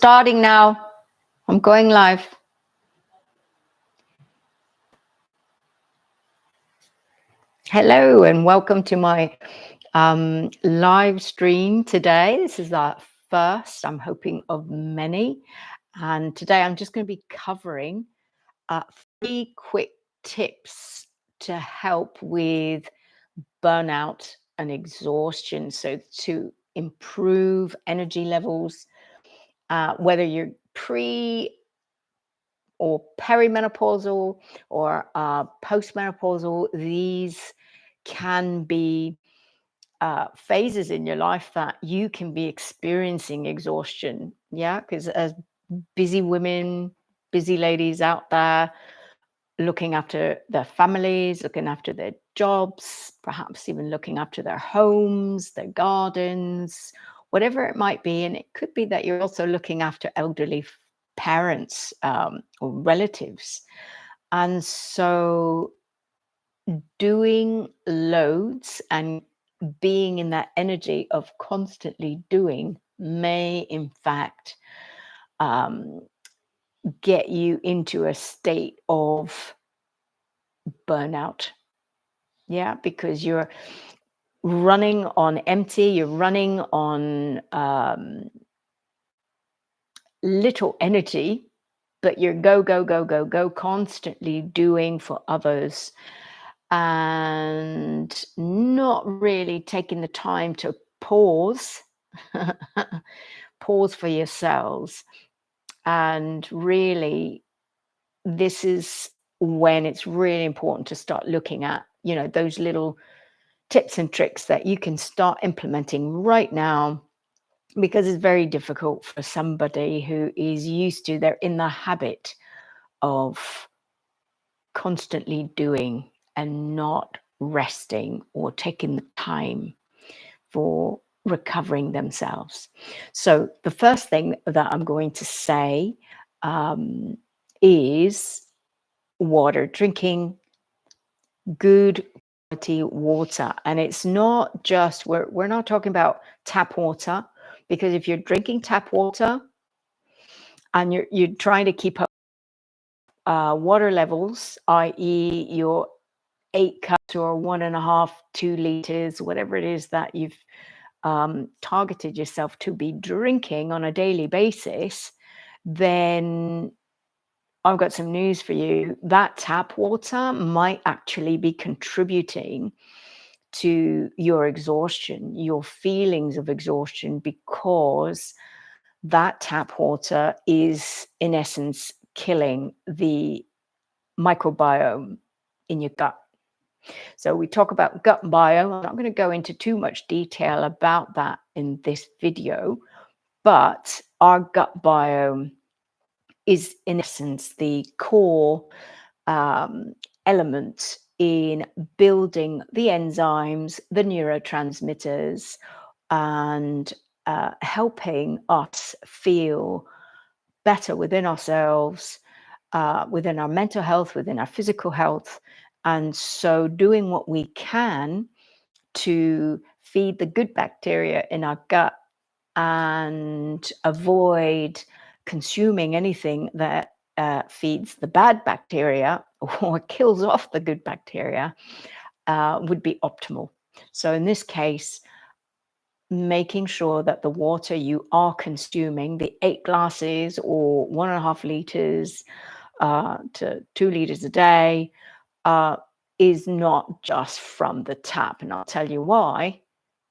starting now. I'm going live. Hello and welcome to my live stream today. This is our first, I'm hoping, of many. And today I'm just going to be covering 3 quick tips to help with burnout and exhaustion. So to improve energy levels, whether you're pre or perimenopausal or postmenopausal, these can be phases in your life that you can be experiencing exhaustion. Yeah, because as busy women, busy ladies out there, looking after their families, looking after their jobs, perhaps even looking after their homes, their gardens, whatever it might be. And it could be that you're also looking after elderly parents or relatives. And so doing loads and being in that energy of constantly doing may, in fact, get you into a state of burnout. Yeah, because you're running on empty, you're running on little energy, but you're go, constantly doing for others and not really taking the time to pause, pause for yourselves. And really, this is when it's really important to start looking at, those little tips and tricks that you can start implementing right now, because it's very difficult for somebody who is used to, they're in the habit of constantly doing and not resting or taking the time for recovering themselves. So the first thing that I'm going to say is water, drinking good quality water. And it's not just, we're not talking about tap water, because if you're drinking tap water and you're trying to keep up water levels, i.e. your 8 cups or 1.5, 2 liters, whatever it is that you've targeted yourself to be drinking on a daily basis, then I've got some news for you. That tap water might actually be contributing to your exhaustion, your feelings of exhaustion, because that tap water is, in essence, killing the microbiome in your gut. So we talk about gut biome. I'm not going to go into too much detail about that in this video, but our gut biome is, in essence, the core element in building the enzymes, the neurotransmitters, and helping us feel better within ourselves, within our mental health, within our physical health. And so doing what we can to feed the good bacteria in our gut and avoid consuming anything that feeds the bad bacteria or kills off the good bacteria would be optimal. So in this case, making sure that the water you are consuming, the 8 glasses or 1.5 liters to 2 liters a day, is not just from the tap. And I'll tell you why.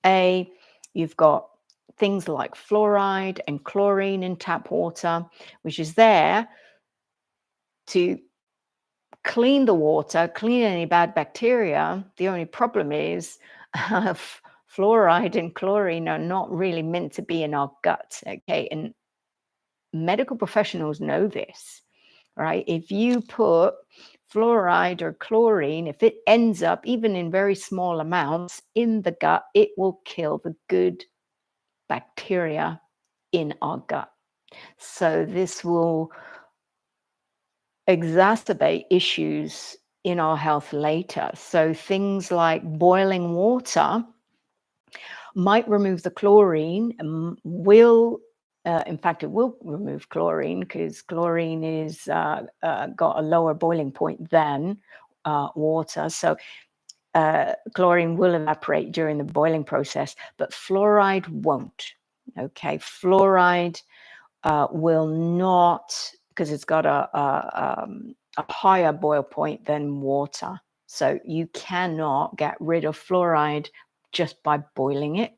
You've got things like fluoride and chlorine in tap water, which is there to clean the water, clean any bad bacteria. The only problem is fluoride and chlorine are not really meant to be in our guts, okay? And medical professionals know this, right? If you put fluoride or chlorine, if it ends up even in very small amounts in the gut, it will kill the good bacteria in our gut. So this will exacerbate issues in our health later. So things like boiling water might remove the chlorine and will In fact, it will remove chlorine because chlorine is got a lower boiling point than water. So chlorine will evaporate during the boiling process, but fluoride won't. Okay, fluoride will not, because it's got a higher boil point than water. So you cannot get rid of fluoride just by boiling it.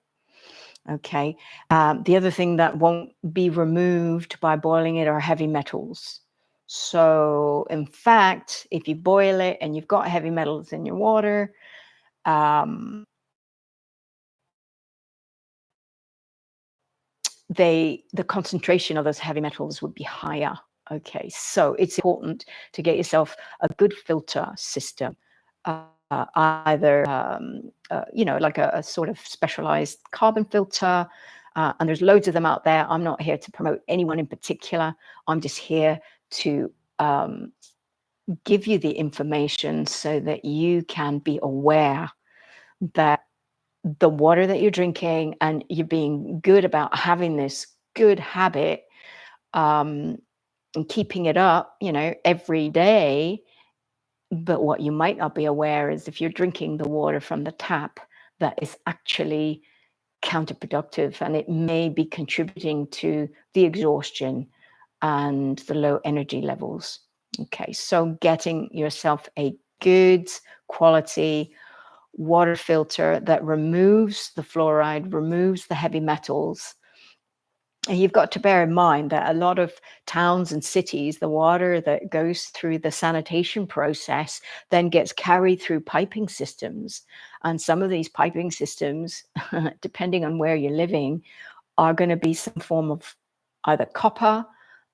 Okay. The other thing that won't be removed by boiling it are heavy metals. So, in fact, if you boil it and you've got heavy metals in your water, um, the concentration of those heavy metals would be higher. Okay, so it's important to get yourself a good filter system, either like a sort of specialized carbon filter, and there's loads of them out there. I'm not here to promote anyone in particular. I'm just here to give you the information so that you can be aware that the water that you're drinking and you're being good about having this good habit, and keeping it up, every day. But what you might not be aware is if you're drinking the water from the tap, that is actually counterproductive and it may be contributing to the exhaustion and the low energy levels. Okay, so getting yourself a good quality water filter that removes the fluoride, removes the heavy metals. And you've got to bear in mind that a lot of towns and cities, the water that goes through the sanitation process then gets carried through piping systems. And some of these piping systems, depending on where you're living, are going to be some form of either copper,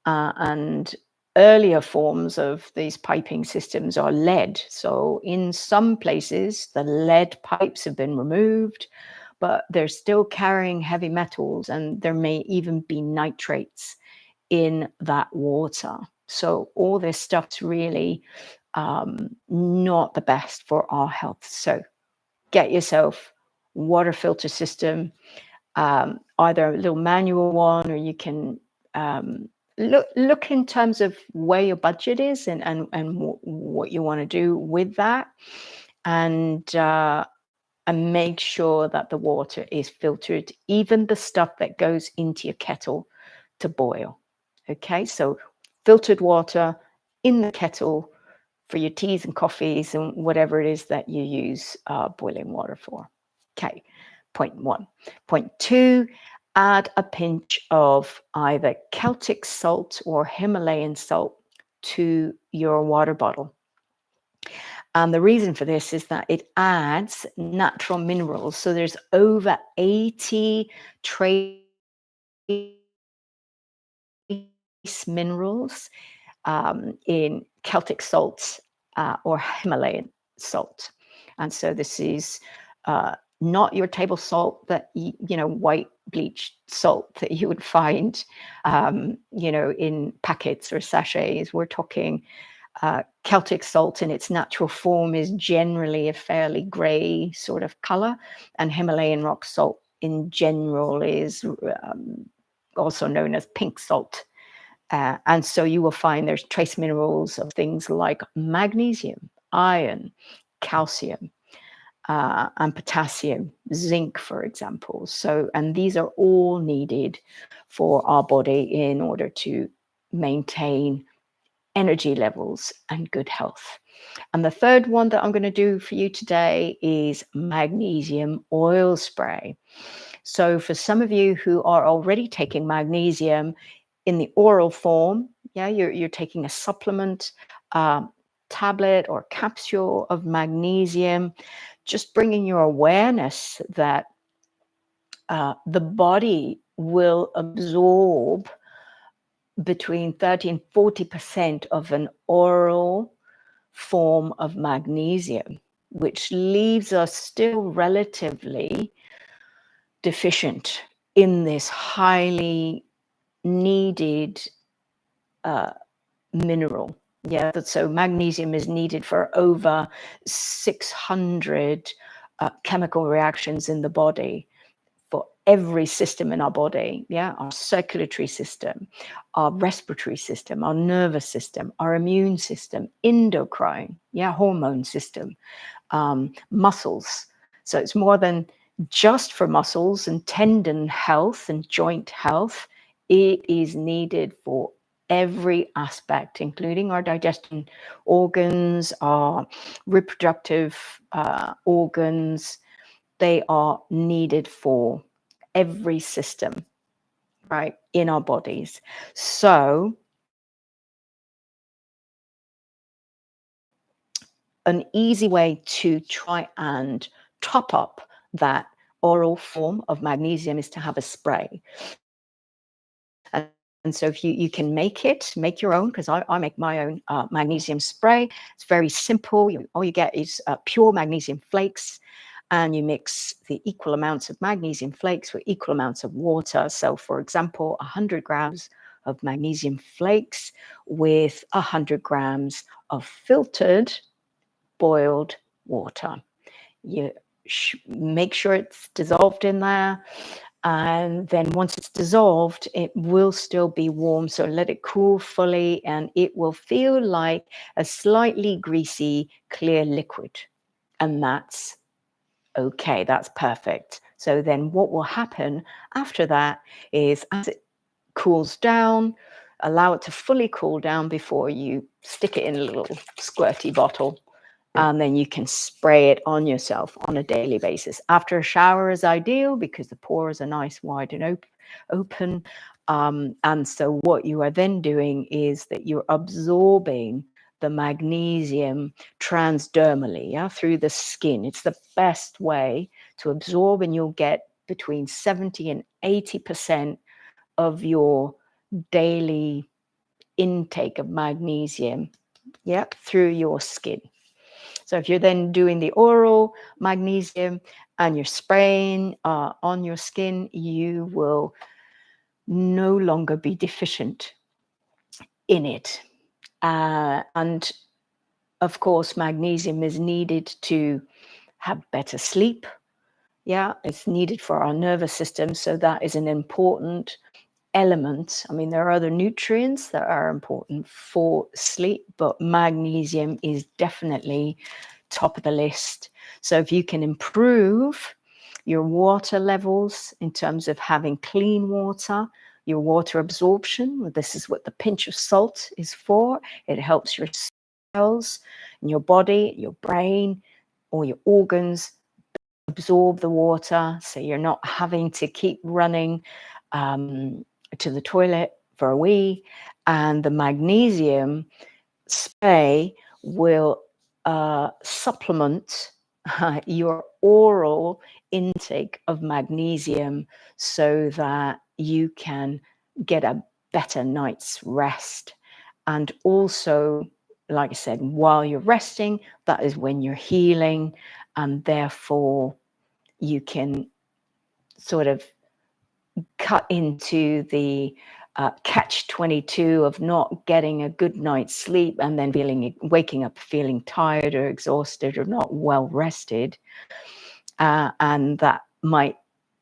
and earlier forms of these piping systems are lead. So in some places, the lead pipes have been removed, but they're still carrying heavy metals, and there may even be nitrates in that water. So all this stuff's really not the best for our health. So get yourself water filter system, either a little manual one, or you can look in terms of where your budget is and what you want to do with that, and make sure that the water is filtered, even the stuff that goes into your kettle to boil. Okay, so filtered water in the kettle for your teas and coffees and whatever it is that you use boiling water for. Okay, point one. Point two, add a pinch of either Celtic salt or Himalayan salt to your water bottle. And the reason for this is that it adds natural minerals. So there's over 80 trace minerals in Celtic salts or Himalayan salt. And so this is not your table salt, that white bleached salt that you would find in packets or sachets. We're talking Celtic salt in its natural form is generally a fairly gray sort of color, and Himalayan rock salt in general is also known as pink salt. And so you will find there's trace minerals of things like magnesium, iron, calcium, and potassium, zinc, for example. So, and these are all needed for our body in order to maintain energy levels and good health. And the third one that I'm going to do for you today is magnesium oil spray. So for some of you who are already taking magnesium in the oral form, you're taking a supplement, tablet or capsule of magnesium, just bringing your awareness that the body will absorb between 30 and 40% of an oral form of magnesium, which leaves us still relatively deficient in this highly needed mineral. So magnesium is needed for over 600 chemical reactions in the body, for every system in our body, yeah, our circulatory system, our respiratory system, our nervous system, our immune system, endocrine, yeah, hormone system, muscles. So it's more than just for muscles and tendon health and joint health. It is needed for every aspect, including our digestion organs, our reproductive organs. They are needed for every system, right, in our bodies. So an easy way to try and top up that oral form of magnesium is to have a spray. And, and so if you can make your own, because I make my own magnesium spray. It's very simple. All you get is pure magnesium flakes, and you mix the equal amounts of magnesium flakes with equal amounts of water. So for example, 100 grams of magnesium flakes with 100 grams of filtered boiled water. You make sure it's dissolved in there. And then once it's dissolved, it will still be warm. So let it cool fully, and it will feel like a slightly greasy, clear liquid. And that's okay. That's perfect. So then what will happen after that is, as it cools down, allow it to fully cool down before you stick it in a little squirty bottle, and then you can spray it on yourself on a daily basis. After a shower is ideal because the pores are nice, wide and open. And so what you are then doing is that you're absorbing the magnesium transdermally, yeah, through the skin. It's the best way to absorb, and you'll get between 70 and 80% of your daily intake of magnesium, yeah, through your skin. So if you're then doing the oral magnesium and you're spraying on your skin, you will no longer be deficient in it. And of course, magnesium is needed to have better sleep. Yeah, it's needed for our nervous system. So that is an important element. I mean, there are other nutrients that are important for sleep, but magnesium is definitely top of the list. So if you can improve your water levels in terms of having clean water, your water absorption, this is what the pinch of salt is for. It helps your cells in your body, your brain, all your organs absorb the water, so you're not having to keep running to the toilet for a wee. And the magnesium spray will supplement your oral intake of magnesium so that you can get a better night's rest. And also, like I said, while you're resting, that is when you're healing, and therefore you can sort of cut into the catch-22 of not getting a good night's sleep and then waking up feeling tired or exhausted or not well rested. And that might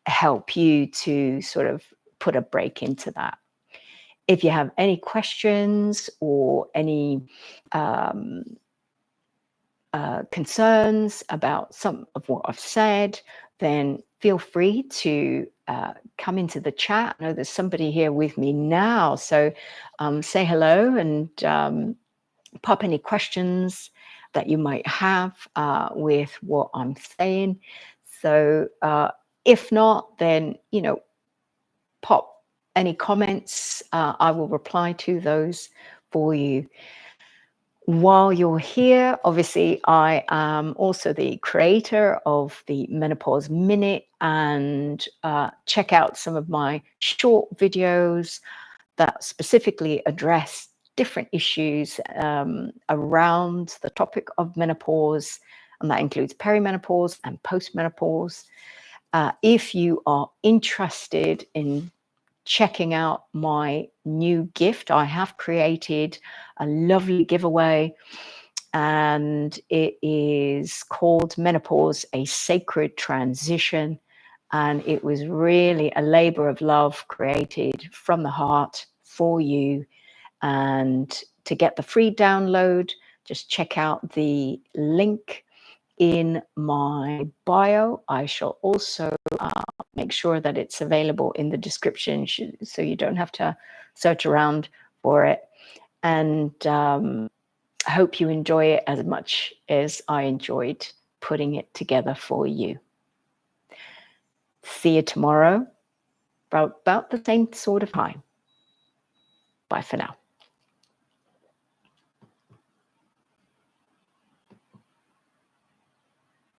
help you to sort of put a break into that. If you have any questions or any concerns about some of what I've said, then feel free to come into the chat. I know there's somebody here with me now, so say hello and pop any questions that you might have with what I'm saying. So if not, then, pop any comments. I will reply to those for you. While you're here, obviously, I am also the creator of the Menopause Minute, and check out some of my short videos that specifically address different issues around the topic of menopause, and that includes perimenopause and postmenopause. If you are interested in checking out my new gift, I have created a lovely giveaway, and it is called Menopause, a Sacred Transition. And it was really a labor of love created from the heart for you. And to get the free download, just check out the link in my bio. I shall also make sure that it's available in the description so you don't have to search around for it. And I hope you enjoy it as much as I enjoyed putting it together for you. See you tomorrow, about the same sort of time. Bye for now.